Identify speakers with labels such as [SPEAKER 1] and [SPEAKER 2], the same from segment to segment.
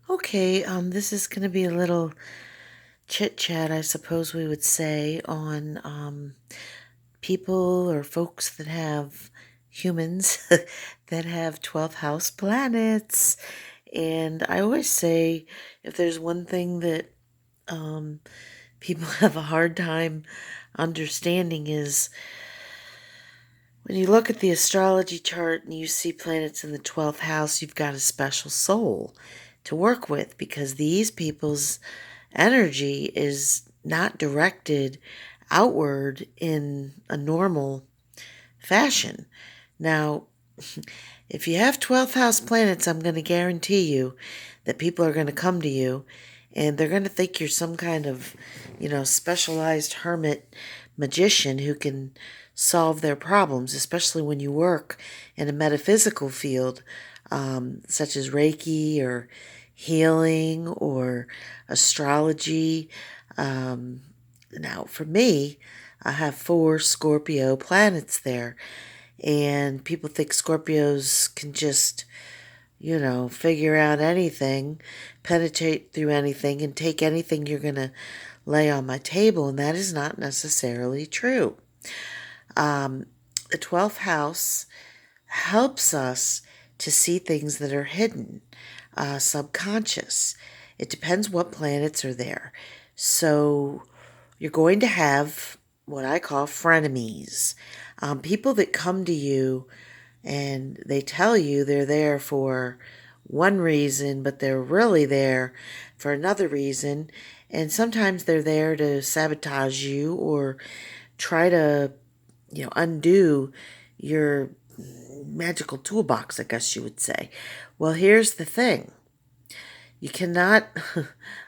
[SPEAKER 1] Okay, this is going to be a little chit chat, I suppose we would say, on people or folks that have humans that have 12 house planets. And I always say if there's one thing that um, people have a hard time understanding is when you look at the astrology chart and you see planets in the 12th house, you've got a special soul to work with because these people's energy is not directed outward in a normal fashion. Now, if you have 12th house planets, I'm going to guarantee you that people are going to come to you and they're going to think you're some kind of, specialized hermit magician who can solve their problems, especially when you work in a metaphysical field, such as Reiki or healing or astrology. Now, for me, I have 4 Scorpio planets there, and people think Scorpios can just, figure out anything, penetrate through anything, and take anything you're going to lay on my table, and that is not necessarily true. Um, the 12th house helps us to see things that are hidden, subconscious. It depends what planets are there. So you're going to have what I call frenemies, people that come to you and they tell you they're there for one reason, but they're really there for another reason. And sometimes they're there to sabotage you or try to, undo your magical toolbox, I guess you would say. Well, here's the thing. You cannot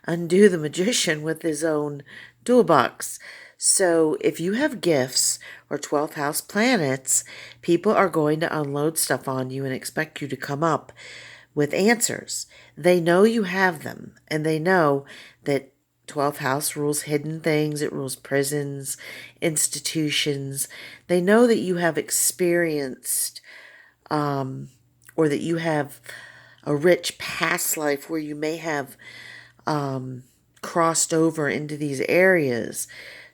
[SPEAKER 1] undo the magician with his own toolbox. So if you have gifts or 12th house planets, people are going to unload stuff on you and expect you to come up with answers. They know you have them, and they know that 12th house rules hidden things, it rules prisons, institutions. They know that you have experienced or that you have a rich past life where you may have crossed over into these areas.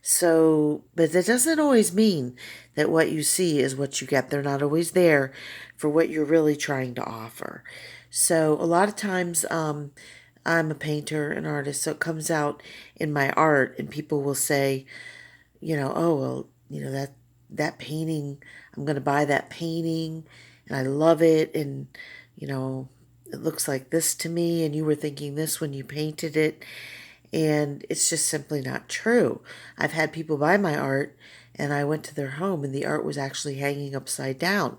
[SPEAKER 1] So, but that doesn't always mean that what you see is what you get. They're not always there for what you're really trying to offer. So, a lot of times, I'm a painter, an artist, so it comes out in my art, and people will say, oh, well, that painting, I'm going to buy that painting, and I love it, and, you know, it looks like this to me, and you were thinking this when you painted it. And it's just simply not true. I've had people buy my art, and I went to their home, and the art was actually hanging upside down.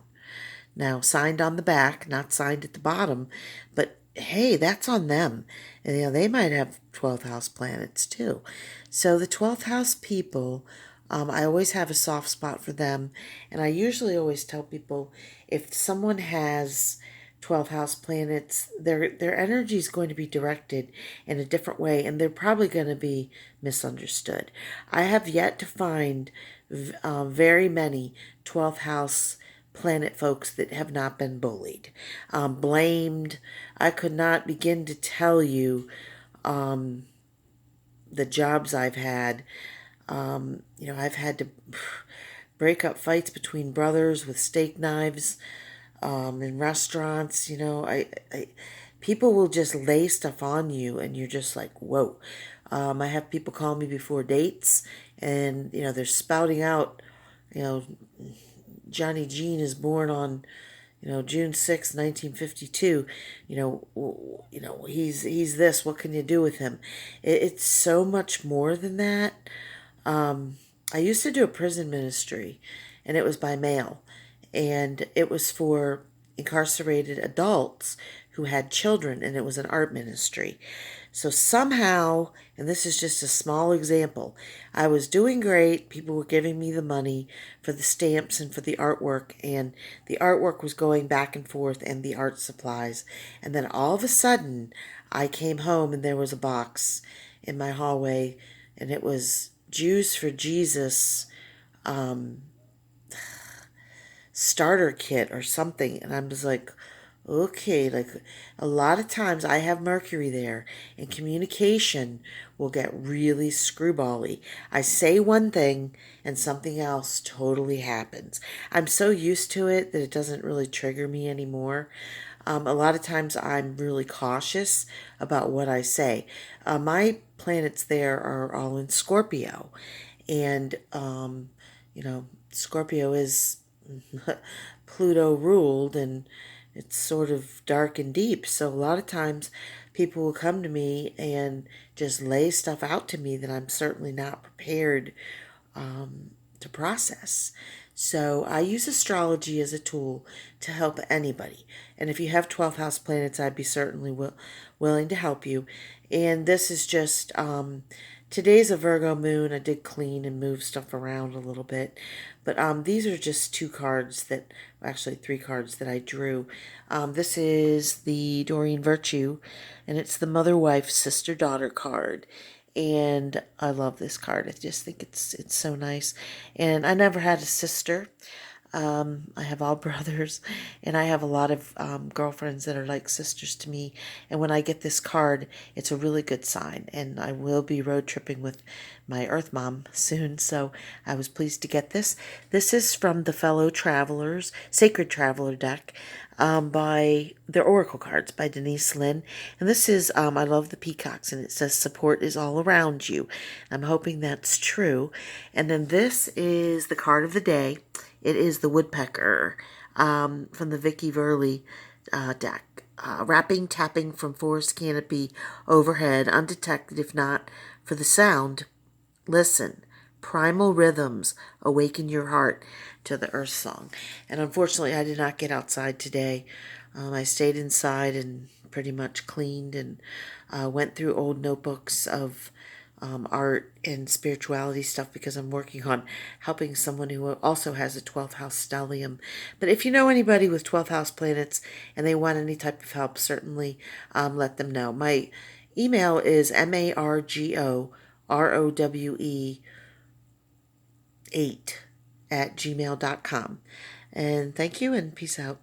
[SPEAKER 1] Now, signed on the back, not signed at the bottom, but hey, that's on them. And, they might have 12th house planets too. So the 12th house people, I always have a soft spot for them. And I usually always tell people if someone has 12 house planets, their energy is going to be directed in a different way, and they're probably going to be misunderstood. I have yet to find very many 12th house planet folks that have not been bullied, blamed. I could not begin to tell you the jobs I've had. I've had to break up fights between brothers with steak knives in restaurants. People will just lay stuff on you, and you're just like, whoa. I have people call me before dates, and they're spouting out, you know, Johnny Jean is born on, June 6th, 1952. He's this. What can you do with him? It's so much more than that. I used to do a prison ministry, and it was by mail, and it was for incarcerated adults who had children, and it was an art ministry. So somehow, and this is just a small example, I was doing great. People were giving me the money for the stamps and for the artwork, and the artwork was going back and forth, and the art supplies. And then all of a sudden, I came home, and there was a box in my hallway, and it was Jews for Jesus starter kit or something. And I was like, Okay, like a lot of times I have Mercury there, and communication will get really screwbally. I say one thing and something else totally happens. I'm so used to it that it doesn't really trigger me anymore. A lot of times I'm really cautious about what I say. My planets there are all in Scorpio, and Scorpio is Pluto ruled, and it's sort of dark and deep. So a lot of times people will come to me and just lay stuff out to me that I'm certainly not prepared to process. So I use astrology as a tool to help anybody. And if you have 12 house planets, I'd be certainly willing to help you. And this is just today's a Virgo moon. I did clean and move stuff around a little bit. But these are just two cards that, actually three cards that I drew. This is the Doreen Virtue, and it's the mother, wife, sister, daughter card. And I love this card. I just think it's so nice. And I never had a sister. I have all brothers, and I have a lot of girlfriends that are like sisters to me. And when I get this card, it's a really good sign. And I will be road tripping with my Earth Mom soon, so I was pleased to get this. This is from the Fellow Travelers Sacred Traveler deck by their Oracle cards by Denise Lynn. And this is, I love the peacocks, and it says support is all around you. I'm hoping that's true. And then this is the card of the day. It is the Woodpecker from the Vicky Verley deck. Rapping, tapping from forest canopy overhead, undetected if not for the sound. Listen. Primal rhythms awaken your heart to the earth song. And unfortunately, I did not get outside today. I stayed inside and pretty much cleaned and went through old notebooks of art and spirituality stuff because I'm working on helping someone who also has a 12th house stellium. But if you know anybody with 12th house planets and they want any type of help, certainly let them know. My email is margorowe8 at gmail.com. And thank you and peace out.